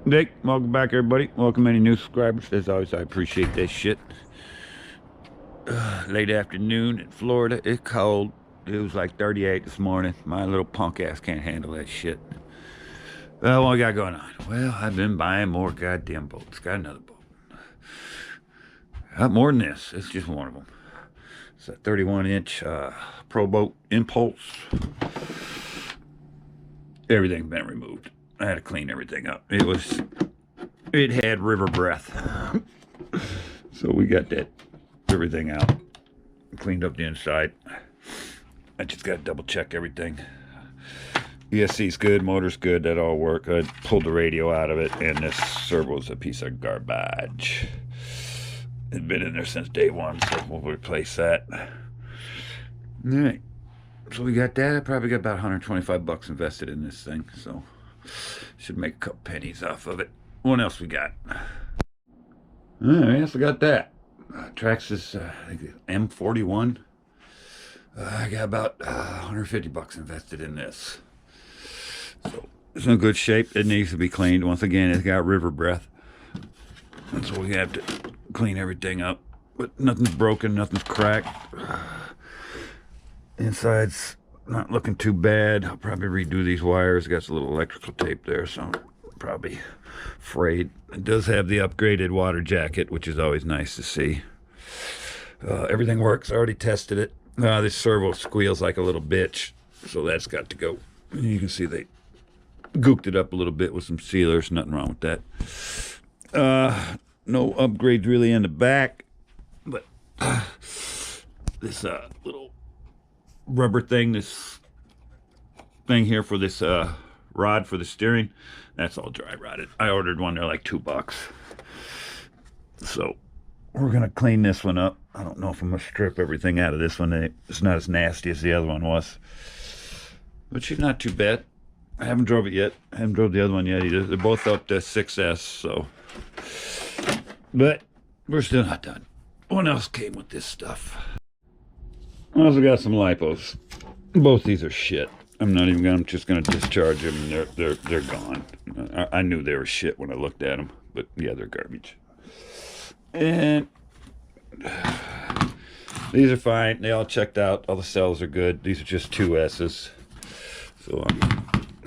Dick, welcome back, everybody. Welcome any new subscribers. As always, I appreciate this shit. Late afternoon in Florida. It's cold. It was like 38 this morning. My little punk ass can't handle that shit. What I got going on? Well, I've been buying more goddamn boats. Got another boat. More than this. It's just one of them. It's a 31-inch Proboat Impulse. Everything's been removed. I had to clean everything up. It had river breath. So we got that everything out. Cleaned up the inside. I just got to double check everything. ESC's good, motor's good, that all worked. I pulled the radio out of it, and this servo's a piece of garbage. It's been in there since day one, so we'll replace that. All right. So we got that. I probably got about 125 bucks invested in this thing, so should make a couple pennies off of it. What else we got? All right, so we got that. Traxxas M-41. I got about 150 bucks invested in this. So it's in good shape. It needs to be cleaned. Once again, it's got river breath. And so we have to clean everything up. But nothing's broken, nothing's cracked. Inside's not looking too bad. I'll probably redo these wires. Got a little electrical tape there, so I'm probably frayed. It does have the upgraded water jacket, which is always nice to see. Everything works. I already tested it. This servo squeals like a little bitch, so that's got to go. You can see they gooked it up a little bit with some sealers. Nothing wrong with that. No upgrades really in the back, but this little rubber thing, this thing here for this rod for the steering, that's all dry rotted. I ordered one. They're like $2. So we're gonna clean this one up. I don't know if I'm gonna strip everything out of this one. It's not as nasty as the other one was, but she's not too bad. I haven't drove it yet. I haven't drove the other one yet either. They're both up to 6S, so. But we're still not done. What else came with this stuff? I also got some lipos. Both these are shit. I'm just gonna discharge them, and they're gone. I knew they were shit when I looked at them, but yeah, they're garbage. And these are fine. They all checked out. All the cells are good. These are just 2S's. So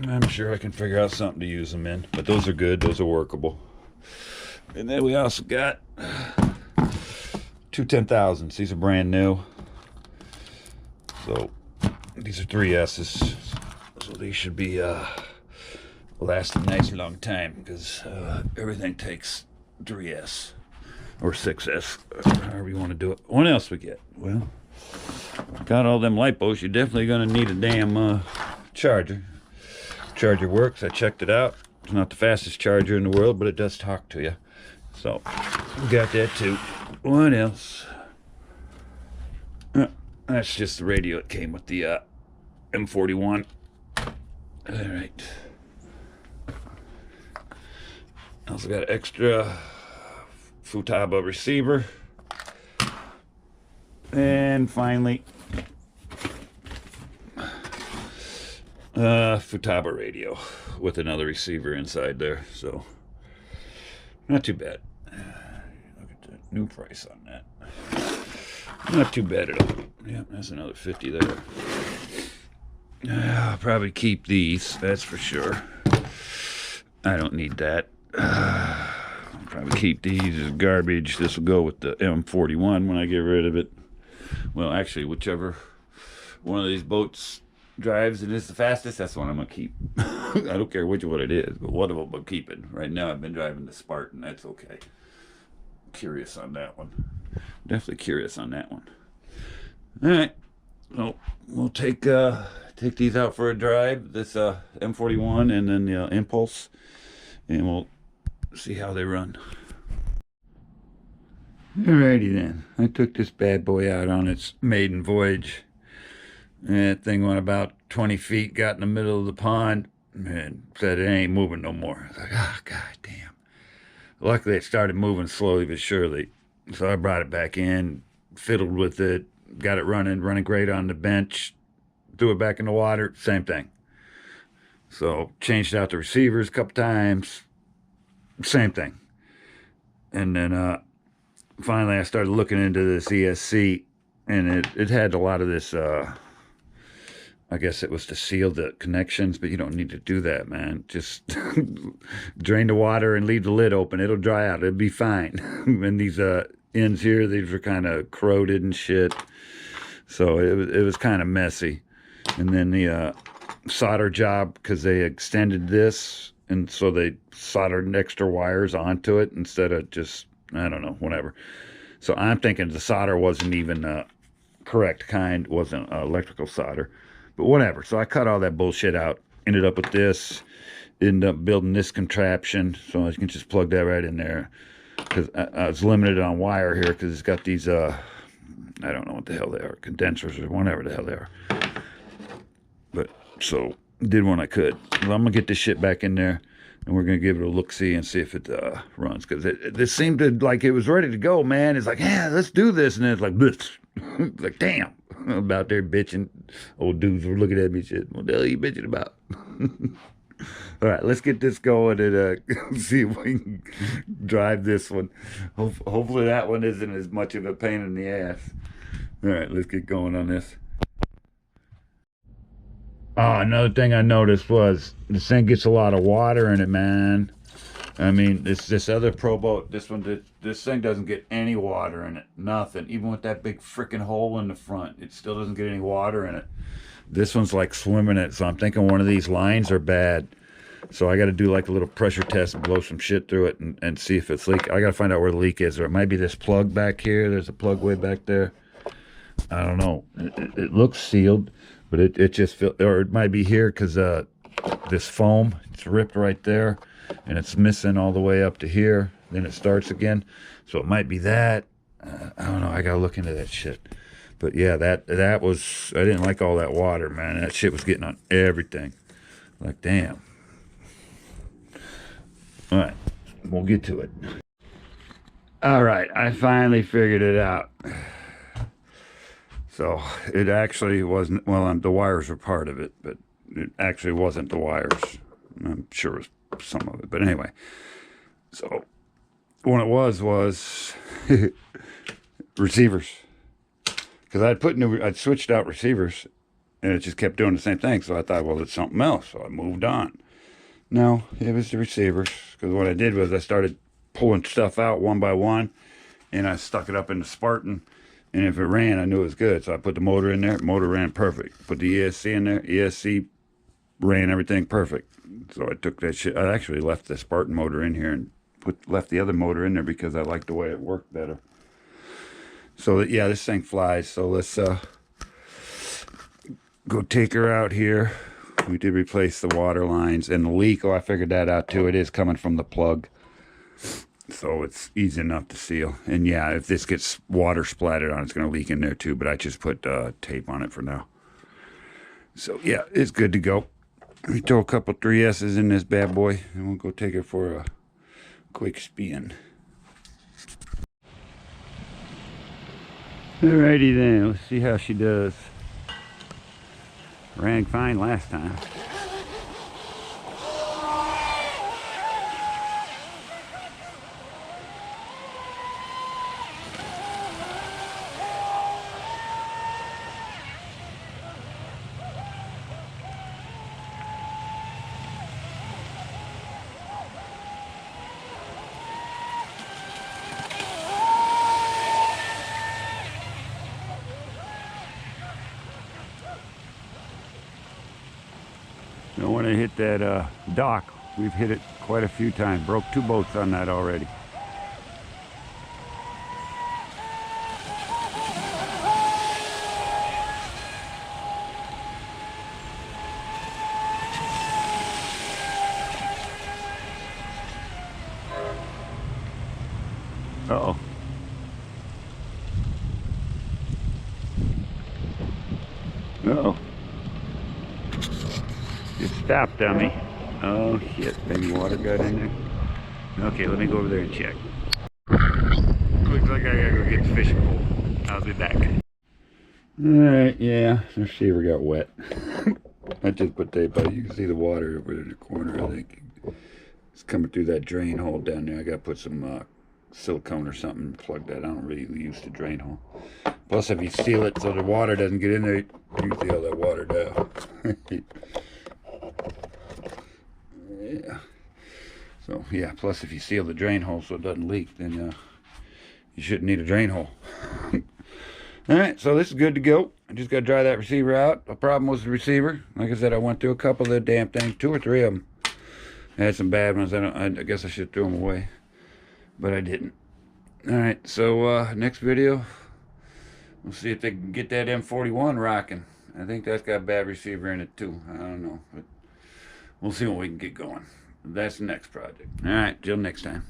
I'm sure I can figure out something to use them in. But those are good. Those are workable. And then we also got two 10,000s. These are brand new. So these are 3S's. So these should be last a nice long time, because everything takes 3S or 6S, however you want to do it. What else we get? Well, got all them lipos. You're definitely going to need a damn charger. Charger works. I checked it out. It's not the fastest charger in the world, but it does talk to you. So we got that too. What else? That's just the radio. It came with the M41. All right. Also got an extra Futaba receiver. And finally, Futaba radio with another receiver inside there. So not too bad. Look at the new price on that. Not too bad at all. Yeah, that's another 50 there. I'll probably keep these, that's for sure. I don't need that. I'll probably keep these as garbage. This will go with the M41 when I get rid of it. Well, actually, whichever one of these boats drives and is the fastest, that's the one I'm going to keep. I don't care which one it is, but one of them I'm keeping. Right now, I've been driving the Spartan. That's okay. Curious on that one. Definitely curious on that one. All right. So we'll take these out for a drive. This M41 and then the Impulse, and we'll see how they run. Alrighty then. I took this bad boy out on its maiden voyage. And that thing went about 20 feet, got in the middle of the pond, and said it ain't moving no more. I was like, oh, god damn. Luckily, it started moving slowly but surely. So I brought it back in, fiddled with it, got it running great on the bench, threw it back in the water, same thing. So changed out the receivers a couple times, same thing. And then finally I started looking into this ESC, and it had a lot of this, I guess it was to seal the connections, but you don't need to do that, man. Just drain the water and leave the lid open. It'll dry out. It'll be fine. And these ends here, these were kind of corroded and shit. So it was kind of messy. And then the solder job, because they extended this, and so they soldered extra wires onto it instead of just, I don't know, whatever. So I'm thinking the solder wasn't even correct kind, wasn't electrical solder. But whatever. So I cut all that bullshit out. Ended up with this. Ended up building this contraption. So I can just plug that right in there. Because I was limited on wire here because it's got these, I don't know what the hell they are. Condensers or whatever the hell they are. But, so, did what I could. Well, I'm going to get this shit back in there. And we're going to give it a look-see and see if it runs. Because this seemed to, like, it was ready to go, man. It's like, yeah, let's do this. And then it's like, this. Like, damn. I'm out there bitching. Old dudes were looking at me shit. What the hell are you bitching about? All right, let's get this going and see if we can drive this one. Hopefully that one isn't as much of a pain in the ass. All right, let's get going on this. Oh, another thing I noticed was this thing gets a lot of water in it, man. I mean, this other Proboat, this thing doesn't get any water in it. Nothing. Even with that big freaking hole in the front, it still doesn't get any water in it. This one's like swimming it, so I'm thinking one of these lines are bad. So I got to do like a little pressure test and blow some shit through it and see if it's leaking. I got to find out where the leak is, or it might be this plug back here. There's a plug way back there. I don't know. It looks sealed, but it just feels, or it might be here because this foam, it's ripped right there. And it's missing all the way up to here. Then it starts again. So it might be that. I don't know. I gotta look into that shit. But yeah, that was, I didn't like all that water, man. That shit was getting on everything. Like, damn. All right, we'll get to it. All right, I finally figured it out. So it actually wasn't, well, the wires were part of it, but it actually wasn't the wires. I'm sure it was some of it, but anyway. So what it was receivers. Because I'd switched out receivers, and it just kept doing the same thing. So I thought, well, it's something else. So I moved on. No, it was the receivers. Because what I did was I started pulling stuff out one by one, and I stuck it up in the Spartan. And if it ran, I knew it was good. So I put the motor in there. Motor ran perfect. Put the ESC in there. ESC ran everything perfect. So I took that shit. I actually left the Spartan motor in here and left the other motor in there because I liked the way it worked better. So yeah, this thing flies. So let's go take her out here. We did replace the water lines and the leak. Oh, I figured that out too. It is coming from the plug. So it's easy enough to seal. And yeah, if this gets water splattered on it, it's going to leak in there too. But I just put tape on it for now. So yeah, it's good to go. We throw a couple 3S's in this bad boy, and we'll go take it for a quick spin. Alrighty then, let's see how she does. Ran fine last time. Now when I hit that dock, we've hit it quite a few times. Broke 2 boats on that already. Uh-oh. Uh-oh. Just stopped on me. Oh shit, maybe water got in there. Okay, let me go over there and check. Looks like I gotta go get the fishing pole. I'll be back. Alright, yeah, the receiver got wet. I just put tape on it. You can see the water over in the corner, I think. It's coming through that drain hole down there. I gotta put some silicone or something and plug that. I don't really use the drain hole. Plus, if you seal it so the water doesn't get in there, you can see all that water down. Yeah. So yeah. Plus, if you seal the drain hole so it doesn't leak, then you shouldn't need a drain hole. All right, so this is good to go. I just got to dry that receiver out. The problem was the receiver. Like I said, I went through a couple of the damn things, 2 or 3 of them. I had some bad ones. I guess I should throw them away, but I didn't. All right, so next video, we'll see if they can get that M-41 rocking. I think that's got a bad receiver in it too. I don't know, but we'll see what we can get going. That's the next project. All right, till next time.